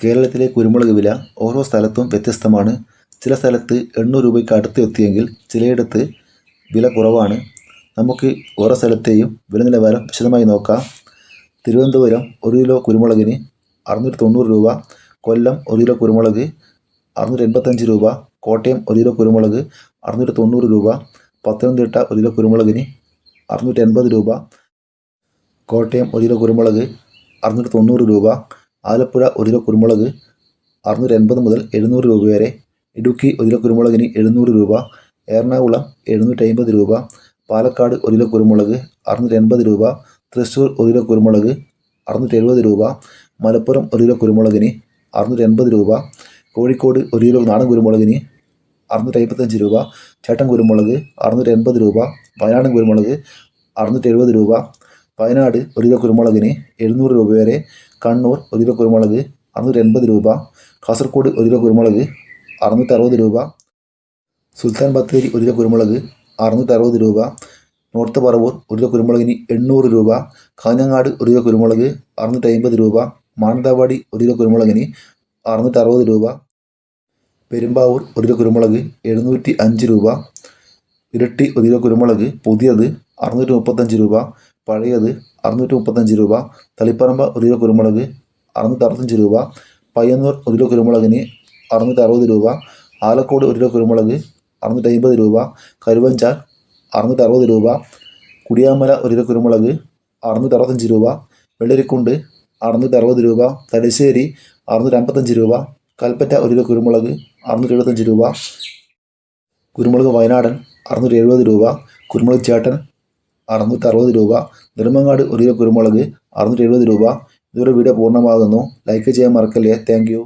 കേരളത്തിലെ കുരുമുളക് വില ഓരോ സ്ഥലത്തും വ്യത്യസ്തമാണ്. ചില സ്ഥലത്ത് 800 രൂപയ്ക്ക് അടുത്ത് എത്തിയെങ്കിൽ ചിലയിടത്ത് വില കുറവാണ്. നമുക്ക് ഓരോ സ്ഥലത്തെയും വില നിലവാരം വിശദമായി നോക്കാം. തിരുവനന്തപുരം 1 കിലോ കുരുമുളകിന് 690 രൂപ, കൊല്ലം 1 കിലോ കുരുമുളക് 685 രൂപ, കോട്ടയം 1 കിലോ കുരുമുളക് 690 രൂപ, പത്തനംതിട്ട 1 കിലോ കുരുമുളകിന് 680 രൂപ, കോട്ടയം 1 കിലോ കുരുമുളക് 690 രൂപ, ആലപ്പുഴ 1 കിലോ കുരുമുളക് 680 മുതൽ 700 രൂപ വരെ, ഇടുക്കി 1 കിലോ കുരുമുളകിന് 700 രൂപ, എറണാകുളം 750 രൂപ, പാലക്കാട് 1 കിലോ കുരുമുളക് 680 രൂപ, തൃശ്ശൂർ 1 കിലോ കുരുമുളക് 670 രൂപ, മലപ്പുറം 1 കിലോ കുരുമുളകിന് 680 രൂപ, കോഴിക്കോട് 1 കിലോ നാടൻ കുരുമുളകിന് 655 രൂപ, ചേട്ടൻ കുരുമുളക് 680 രൂപ, വയനാടൻ കുരുമുളക് 670 രൂപ, വയനാട് 1 കിലോ കുരുമുളകിന് 700 രൂപ വരെ, കണ്ണൂർ 1 കിലോ കുരുമുളക് 680 രൂപ, കാസർഗോഡ് 1 കിലോ കുരുമുളക് 660 രൂപ, സുൽത്താൻ ബത്തേരി 1 കിലോ കുരുമുളക് 660 രൂപ, നോർത്ത് പറവൂർ 1 കിലോ കുരുമുളകിന് 800 രൂപ, കാഞ്ഞങ്ങാട് 1 കിലോ കുരുമുളക് 650 രൂപ, മാനന്തവാടി 1 കിലോ കുരുമുളകിന് 660 രൂപ, പെരുമ്പാവൂർ 1 കിലോ കുരുമുളക് 705 രൂപ, ഇരട്ടി 1 കിലോ കുരുമുളക് പുതിയത് 635 രൂപ, പഴയത് 635 രൂപ, തളിപ്പറമ്പ 1 കിലോ കുരുമുളക് 665 രൂപ, പയ്യന്നൂർ 1 കിലോ കുരുമുളകിന് 660 രൂപ, ആലക്കോട് 1 കിലോ കുരുമുളക് 650 രൂപ, കരുവഞ്ചാൽ 660 രൂപ, കുടിയാമല 1 കിലോ കുരുമുളക് 665 രൂപ, വെള്ളരിക്കുണ്ട് 660 രൂപ, തലശ്ശേരി 655 രൂപ, കൽപ്പറ്റ 1 കിലോ കുരുമുളക് 675 രൂപ, കുരുമുളക് വയനാടൻ 670 രൂപ, കുരുമുളക് ചേട്ടൻ 660 രൂപ, നെടുമങ്ങാട് 1 കിലോ കുരുമുളക് 670 രൂപ. ഇതോടെ വീഡിയോ പൂർണ്ണമാകുന്നു. ലൈക്ക് ചെയ്യാൻ മറക്കല്ലേ. Thank you.